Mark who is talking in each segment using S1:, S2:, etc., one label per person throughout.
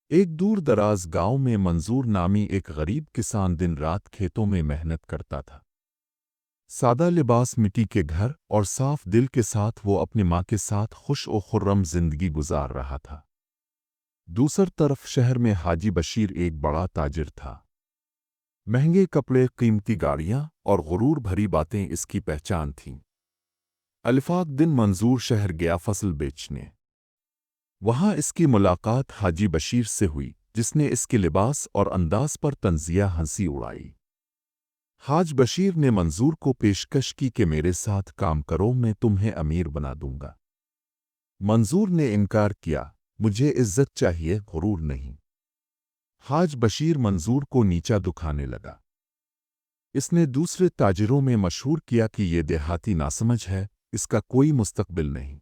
S1: ایک دور دراز گاؤں میں منظور نامی ایک غریب کسان دن رات کھیتوں میں محنت کرتا تھا۔ سادہ لباس، مٹی کے گھر اور صاف دل کے ساتھ وہ اپنی ماں کے ساتھ خوش و خرم زندگی گزار رہا تھا۔ دوسر طرف شہر میں حاجی بشیر ایک بڑا تاجر تھا۔ مہنگے کپڑے، قیمتی گاڑیاں اور غرور بھری باتیں اس کی پہچان تھیں۔ الفاق دن منظور شہر گیا فصل بیچنے۔ وہاں اس کی ملاقات حاجی بشیر سے ہوئی، جس نے اس کے لباس اور انداز پر طنزیہ ہنسی اڑائی۔ حاج بشیر نے منظور کو پیشکش کی کہ میرے ساتھ کام کرو، میں تمہیں امیر بنا دوں گا۔ منظور نے انکار کیا، مجھے عزت چاہیے، غرور نہیں۔ حاج بشیر منظور کو نیچا دکھانے لگا۔ اس نے دوسرے تاجروں میں مشہور کیا کہ یہ دیہاتی ناسمجھ ہے، اس کا کوئی مستقبل نہیں۔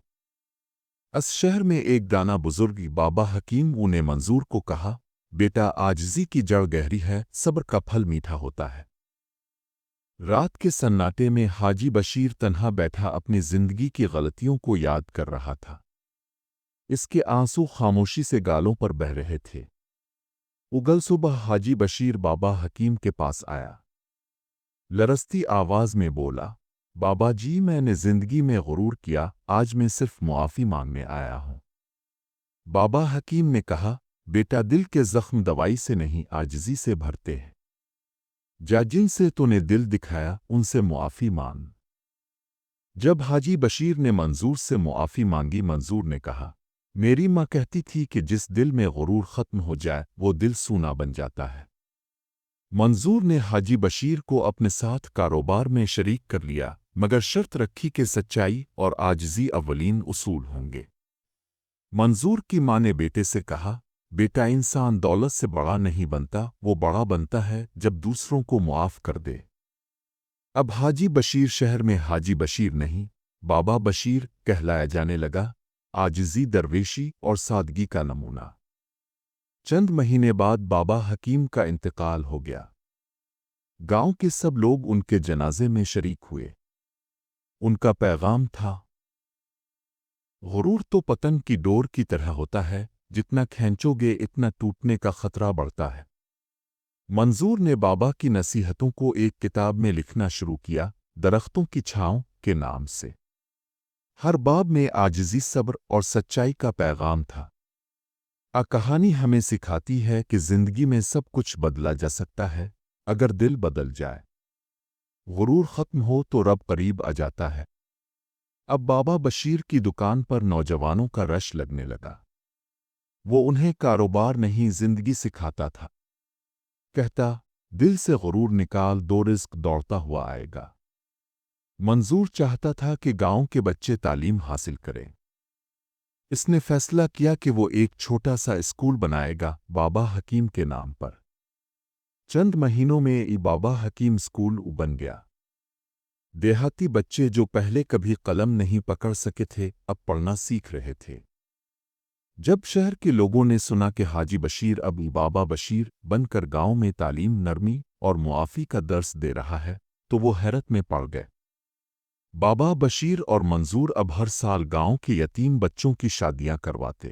S1: اس شہر میں ایک دانا بزرگ بابا حکیم نے منظور کو کہا، بیٹا، عاجزی کی جڑ گہری ہے، صبر کا پھل میٹھا ہوتا ہے۔ رات کے سناٹے میں حاجی بشیر تنہا بیٹھا اپنی زندگی کی غلطیوں کو یاد کر رہا تھا۔ اس کے آنسو خاموشی سے گالوں پر بہہ رہے تھے۔ اگل صبح حاجی بشیر بابا حکیم کے پاس آیا۔ لرزتی آواز میں بولا، بابا جی، میں نے زندگی میں غرور کیا، آج میں صرف معافی مانگنے آیا ہوں۔ بابا حکیم نے کہا، بیٹا، دل کے زخم دوائی سے نہیں، عاجزی سے بھرتے ہیں۔ جن سے تو نے دل دکھایا، ان سے معافی مانگ۔ جب حاجی بشیر نے منظور سے معافی مانگی، منظور نے کہا، میری ماں کہتی تھی کہ جس دل میں غرور ختم ہو جائے وہ دل سونا بن جاتا ہے۔ منظور نے حاجی بشیر کو اپنے ساتھ کاروبار میں شریک کر لیا، مگر شرط رکھی کہ سچائی اور عاجزی اولین اصول ہوں گے۔ منظور کی ماں نے بیٹے سے کہا، بیٹا، انسان دولت سے بڑا نہیں بنتا، وہ بڑا بنتا ہے جب دوسروں کو معاف کر دے۔ اب حاجی بشیر شہر میں حاجی بشیر نہیں، بابا بشیر کہلایا جانے لگا، عاجزی، درویشی اور سادگی کا نمونہ۔ چند مہینے بعد بابا حکیم کا انتقال ہو گیا۔ گاؤں کے سب لوگ ان کے جنازے میں شریک ہوئے۔ ان کا پیغام تھا، غرور تو پتنگ کی ڈور کی طرح ہوتا ہے، جتنا کھینچو گے اتنا ٹوٹنے کا خطرہ بڑھتا ہے۔ منظور نے بابا کی نصیحتوں کو ایک کتاب میں لکھنا شروع کیا، درختوں کی چھاؤں کے نام سے۔ ہر باب میں عاجزی، صبر اور سچائی کا پیغام تھا۔ کہانی ہمیں سکھاتی ہے کہ زندگی میں سب کچھ بدلا جا سکتا ہے، اگر دل بدل جائے۔ غرور ختم ہو تو رب قریب آ جاتا ہے۔ اب بابا بشیر کی دکان پر نوجوانوں کا رش لگنے لگا۔ وہ انہیں کاروبار نہیں، زندگی سکھاتا تھا۔ کہتا، دل سے غرور نکال دو، رزق دوڑتا ہوا آئے گا۔ منظور چاہتا تھا کہ گاؤں کے بچے تعلیم حاصل کریں۔ اس نے فیصلہ کیا کہ وہ ایک چھوٹا سا اسکول بنائے گا، بابا حکیم کے نام پر۔ چند مہینوں میں یہ بابا حکیم اسکول بن گیا۔ دیہاتی بچے جو پہلے کبھی قلم نہیں پکڑ سکے تھے، اب پڑھنا سیکھ رہے تھے۔ جب شہر کے لوگوں نے سنا کہ حاجی بشیر اب بابا بشیر بن کر گاؤں میں تعلیم، نرمی اور معافی کا درس دے رہا ہے، تو وہ حیرت میں پڑ گئے۔ بابا بشیر اور منظور اب ہر سال گاؤں کے یتیم بچوں کی شادیاں کرواتے،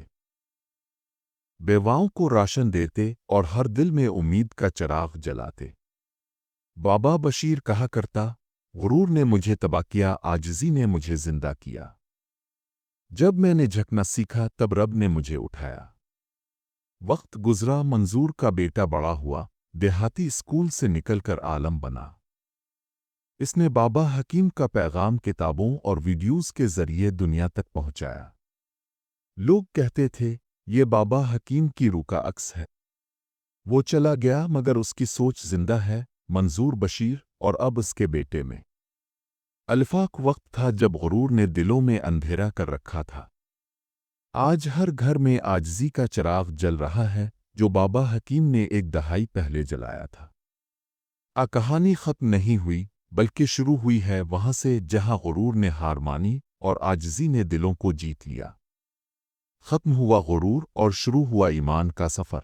S1: بیواؤں کو راشن دیتے اور ہر دل میں امید کا چراغ جلاتے۔ بابا بشیر کہا کرتا، غرور نے مجھے تباہ کیا، عاجزی نے مجھے زندہ کیا۔ جب میں نے جھکنا سیکھا تب رب نے مجھے اٹھایا۔ وقت گزرا، منظور کا بیٹا بڑا ہوا، دیہاتی اسکول سے نکل کر عالم بنا۔ اس نے بابا حکیم کا پیغام کتابوں اور ویڈیوز کے ذریعے دنیا تک پہنچایا۔ لوگ کہتے تھے، یہ بابا حکیم کی روح کا عکس ہے۔ وہ چلا گیا مگر اس کی سوچ زندہ ہے، منظور بشیر اور اب اس کے بیٹے میں۔ الفاق وقت تھا جب غرور نے دلوں میں اندھیرا کر رکھا تھا۔ آج ہر گھر میں عاجزی کا چراغ جل رہا ہے، جو بابا حکیم نے ایک دہائی پہلے جلایا تھا۔ کہانی ختم نہیں ہوئی، بلکہ شروع ہوئی ہے وہاں سے جہاں غرور نے ہار مانی اور عاجزی نے دلوں کو جیت لیا۔ ختم ہوا غرور اور شروع ہوا ایمان کا سفر۔